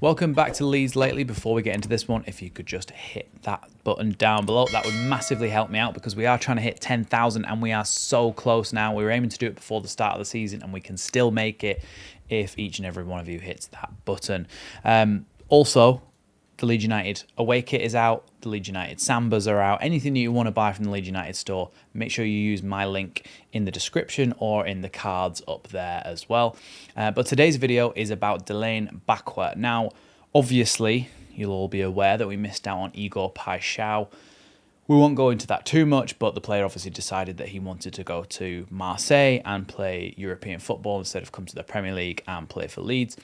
Welcome back to Leeds Lately. Before we get into this one, if you could just hit that button down below, that would massively help me out because we are trying to hit 10,000 and we are so close now. We were aiming to do it before the start of the season and we can still make it if each and every one of you hits that button. Also, the Leeds United away kit is out. The Leeds United Sambas are out. Anything that you want to buy from the Leeds United store, make sure you use my link in the description or in the cards up there as well. But today's video is about Dilane Bakwa. Now, obviously, you'll all be aware that we missed out on Igor PAIXAO. We won't go into that too much, but the player obviously decided that he wanted to go to Marseille and play European football instead of come to the Premier League and play for Leeds.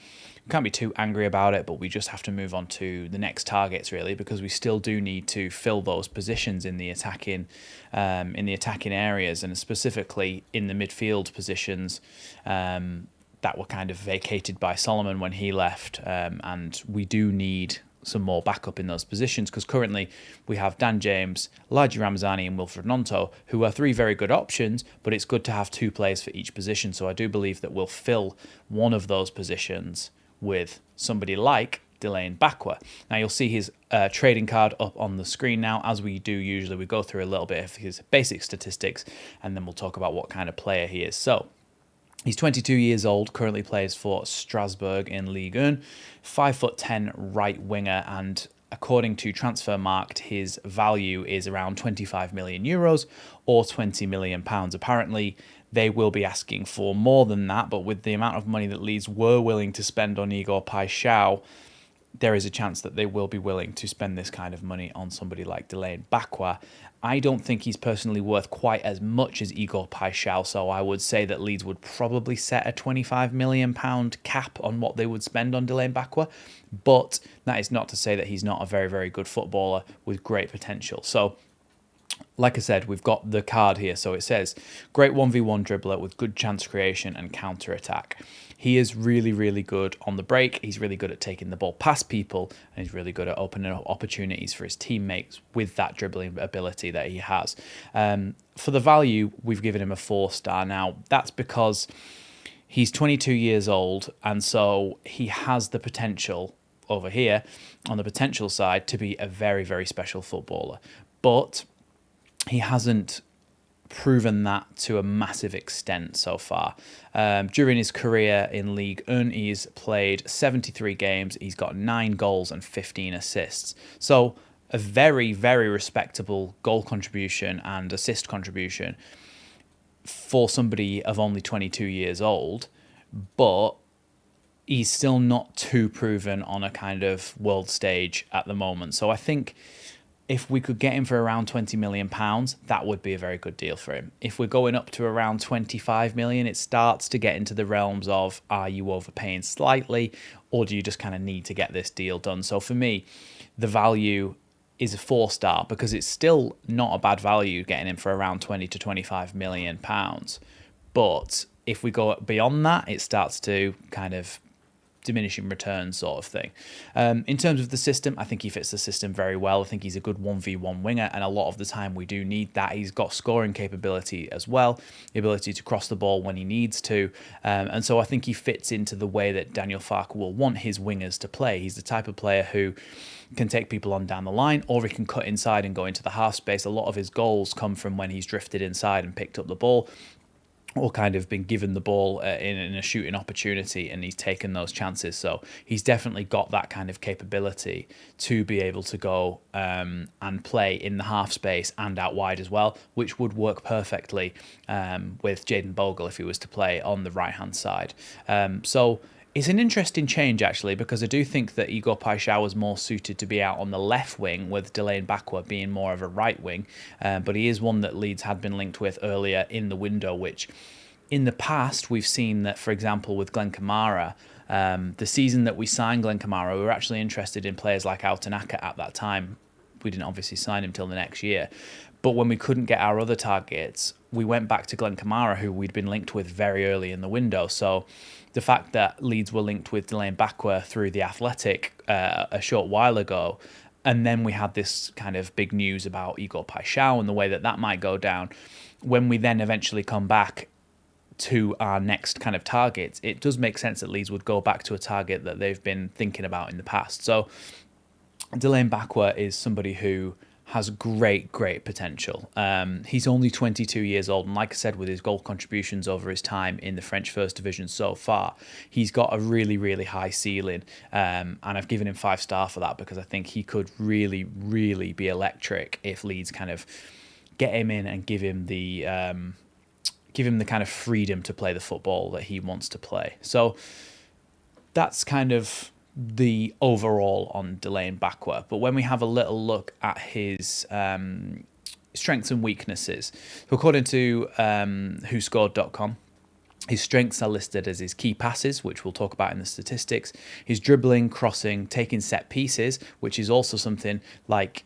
We can't be too angry about it, but we just have to move on to the next targets really, because we still do need to fill those positions in the attacking areas, and specifically in the midfield positions that were kind of vacated by Solomon when he left, and we do need some more backup in those positions because currently we have Dan James, Elijah Ramazani and Wilfred Gnonto, who are three very good options, but it's good to have two players for each position. So I do believe that we'll fill one of those positions with somebody like Dilane Bakwa. Now you'll see his trading card up on the screen now. As we do usually, we go through a little bit of his basic statistics and then we'll talk about what kind of player he is. So he's 22 years old, currently plays for Strasbourg in Ligue 1, 5'10" right winger, and according to Transfermarkt, his value is around 25 million euros or 20 million pounds. Apparently, they will be asking for more than that, but with the amount of money that Leeds were willing to spend on Igor PAIXAO, there is a chance that they will be willing to spend this kind of money on somebody like Dilane Bakwa. I don't think he's personally worth quite as much as Igor PAIXAO, so I would say that Leeds would probably set a £25 million cap on what they would spend on Dilane Bakwa, but that is not to say that he's not a very, very good footballer with great potential. So, like I said, we've got the card here. So it says, great 1v1 dribbler with good chance creation and counter-attack. He is really, really good on the break. He's really good at taking the ball past people, and he's really good at opening up opportunities for his teammates with that dribbling ability that he has. For the value, we've given him a 4-star. Now, that's because he's 22 years old, and so he has the potential over here, on the potential side, to be a very, very special footballer. But he hasn't proven that to a massive extent so far. During his career in Ligue 1, he's played 73 games. He's got 9 goals and 15 assists. So a very, very respectable goal contribution and assist contribution for somebody of only 22 years old. But he's still not too proven on a kind of world stage at the moment. So I think if we could get him for around £20 million, that would be a very good deal for him. If we're going up to around 25 million, it starts to get into the realms of, are you overpaying slightly, or do you just kind of need to get this deal done? So for me, the value is a 4-star because it's still not a bad value getting him for around 20 to 25 million pounds. But if we go beyond that, it starts to kind of diminishing returns sort of thing. In terms of the system, I think he fits the system very well. I think he's a good 1v1 winger, and a lot of the time we do need that. He's got scoring capability as well, the ability to cross the ball when he needs to, and so I think he fits into the way that Daniel Farke will want his wingers to play. He's the type of player who can take people on down the line, or he can cut inside and go into the half space. A lot of his goals come from when he's drifted inside and picked up the ball, or kind of been given the ball in a shooting opportunity, and he's taken those chances. So he's definitely got that kind of capability to be able to go and play in the half space and out wide as well, which would work perfectly with Jayden Bogle if he was to play on the right-hand side. So it's an interesting change, actually, because I do think that Igor PAIXAO was more suited to be out on the left wing, with Dilane Bakwa being more of a right wing. But he is one that Leeds had been linked with earlier in the window, which in the past we've seen that, for example, with Glenn Kamara, the season that we signed Glenn Kamara, we were actually interested in players like Altanaka at that time. We didn't obviously sign him till the next year. But when we couldn't get our other targets, we went back to Glenn Kamara, who we'd been linked with very early in the window. So the fact that Leeds were linked with Dilane Bakwa through The Athletic a short while ago, and then we had this kind of big news about Igor PAIXAO and the way that that might go down, when we then eventually come back to our next kind of targets, it does make sense that Leeds would go back to a target that they've been thinking about in the past. So Dilane Bakwa is somebody who has great potential. He's only 22 years old, and like I said, with his goal contributions over his time in the French First Division so far, he's got a really high ceiling, and I've given him 5-star for that because I think he could really be electric if Leeds kind of get him in and give him the kind of freedom to play the football that he wants to play. So that's kind of the overall on Dilane Bakwa. But when we have a little look at his strengths and weaknesses, so according to whoscored.com, his strengths are listed as his key passes, which we'll talk about in the statistics, his dribbling, crossing, taking set pieces, which is also something like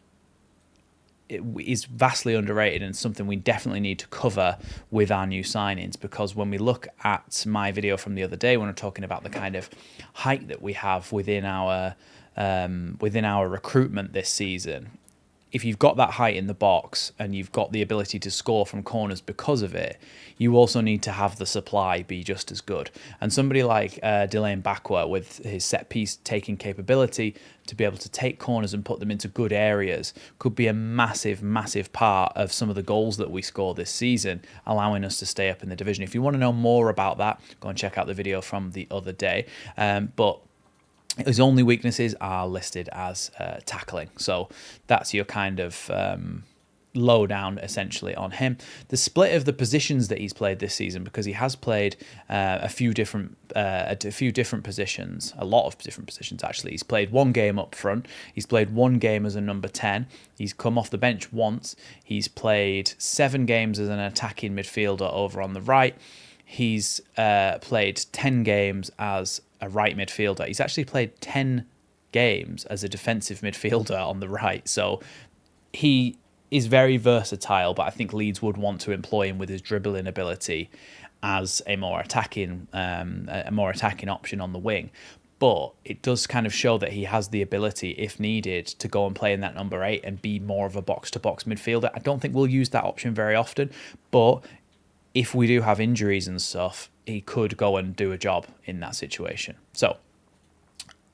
it is vastly underrated and something we definitely need to cover with our new signings, because when we look at my video from the other day when we're talking about the kind of height that we have within our recruitment this season, if you've got that height in the box and you've got the ability to score from corners because of it, you also need to have the supply be just as good. And somebody like Dilane Bakwa, with his set piece taking capability to be able to take corners and put them into good areas, could be a massive part of some of the goals that we score this season, allowing us to stay up in the division. If you want to know more about that, go and check out the video from the other day. But his only weaknesses are listed as tackling. So that's your kind of lowdown essentially on him. The split of the positions that he's played this season, because he has played a few different positions, a lot of different positions actually. He's played one game up front. He's played one game as a number 10. He's come off the bench once. He's played 7 games as an attacking midfielder over on the right. He's played 10 games as a right midfielder. He's actually played 10 games as a defensive midfielder on the right. So he is very versatile, but I think Leeds would want to employ him with his dribbling ability as a more attacking option on the wing. But it does kind of show that he has the ability, if needed, to go and play in that number 8 and be more of a box-to-box midfielder. I don't think we'll use that option very often, but if we do have injuries and stuff, he could go and do a job in that situation. So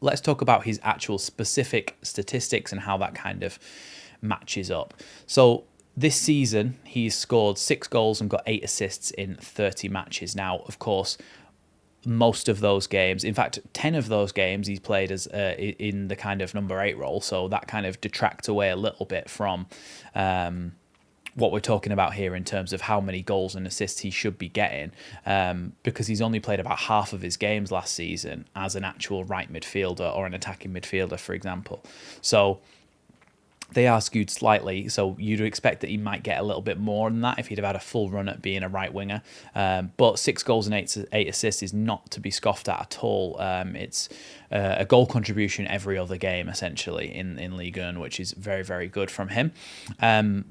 let's talk about his actual specific statistics and how that kind of matches up. So this season, he's scored 6 goals and got 8 assists in 30 matches. Now, of course, most of those games, in fact, 10 of those games he's played as in the kind of number 8 role. So that kind of detracts away a little bit from what we're talking about here in terms of how many goals and assists he should be getting, because he's only played about half of his games last season as an actual right midfielder or an attacking midfielder, for example. So they are skewed slightly, so you'd expect that he might get a little bit more than that if he'd have had a full run at being a right winger. But 6 goals and 8 assists is not to be scoffed at all. It's a goal contribution every other game, essentially, in Ligue 1, which is very good from him.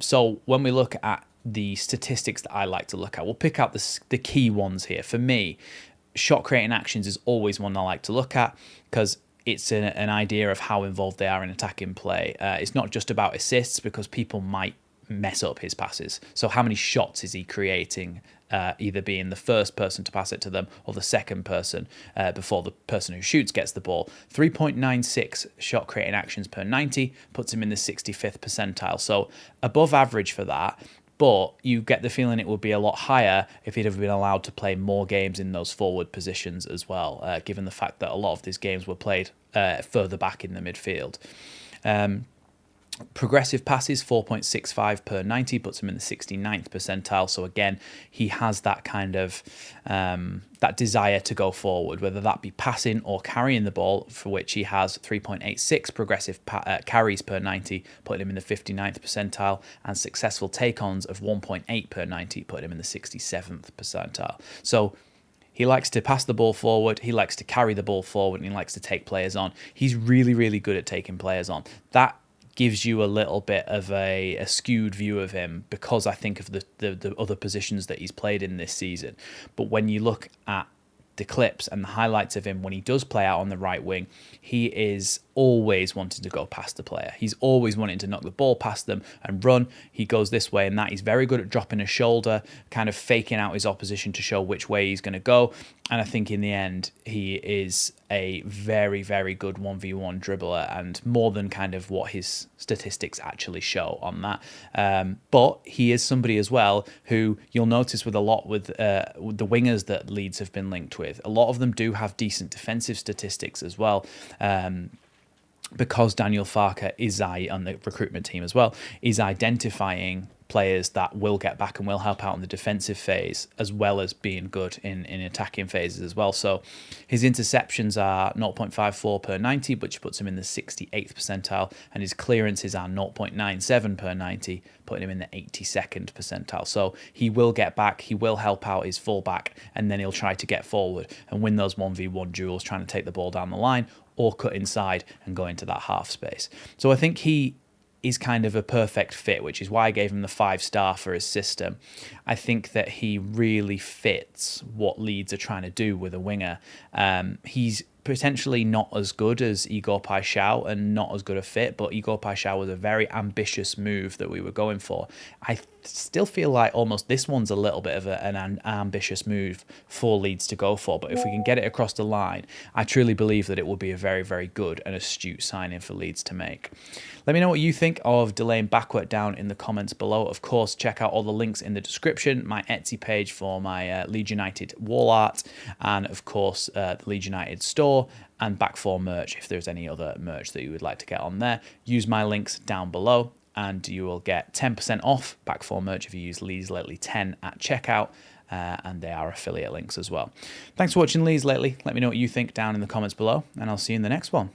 So when we look at the statistics that I like to look at, we'll pick out the key ones here. For me, shot creating actions is always one I like to look at, because it's an idea of how involved they are in attacking play. It's not just about assists, because people might mess up his passes. So how many shots is he creating, either being the first person to pass it to them or the second person before the person who shoots gets the ball? 3.96 shot creating actions per 90 puts him in the 65th percentile. So above average for that. But you get the feeling it would be a lot higher if he'd have been allowed to play more games in those forward positions as well, given the fact that a lot of these games were played further back in the midfield. Progressive passes, 4.65 per 90, puts him in the 69th percentile. So again, he has that kind of that desire to go forward, whether that be passing or carrying the ball, for which he has 3.86 progressive carries per 90, putting him in the 59th percentile, and successful take-ons of 1.8 per 90, putting him in the 67th percentile. So he likes to pass the ball forward, he likes to carry the ball forward, and he likes to take players on. He's really good at taking players on. That gives you a little bit of a skewed view of him, because I think of the other positions that he's played in this season. But when you look at the clips and the highlights of him when he does play out on the right wing, he is always wanting to go past the player. He's always wanting to knock the ball past them and run. He goes this way and that. He's very good at dropping a shoulder, kind of faking out his opposition to show which way he's going to go. And I think in the end, he is a very, very good 1v1 dribbler, and more than kind of what his statistics actually show on that. But he is somebody as well who you'll notice with a lot with the wingers that Leeds have been linked with. A lot of them do have decent defensive statistics as well. Because Daniel Farke is on the recruitment team as well, is identifying players that will get back and will help out in the defensive phase, as well as being good in attacking phases as well. So his interceptions are 0.54 per 90, which puts him in the 68th percentile, and his clearances are 0.97 per 90, putting him in the 82nd percentile. So he will get back, he will help out his fullback, and then he'll try to get forward and win those 1v1 duels, trying to take the ball down the line or cut inside and go into that half space. So I think he is kind of a perfect fit, which is why I gave him the 5-star for his system. I think that he really fits what Leeds are trying to do with a winger. He's potentially not as good as Igor PAIXAO and not as good a fit, but Igor PAIXAO was a very ambitious move that we were going for. I still feel like almost this one's a little bit of an ambitious move for Leeds to go for, but if we can get it across the line, I truly believe that it will be a very, very good and astute signing for Leeds to make. Let me know what you think of Dilane Bakwa down in the comments below. Of course, check out all the links in the description, my Etsy page for my Leeds United wall art, and of course the Leeds United store, and Back4 merch if there's any other merch that you would like to get on there. Use my links down below and you will get 10% off Back4 merch if you use Leeds Lately 10 at checkout, and they are affiliate links as well. Thanks for watching Leeds Lately. Let me know what you think down in the comments below, and I'll see you in the next one.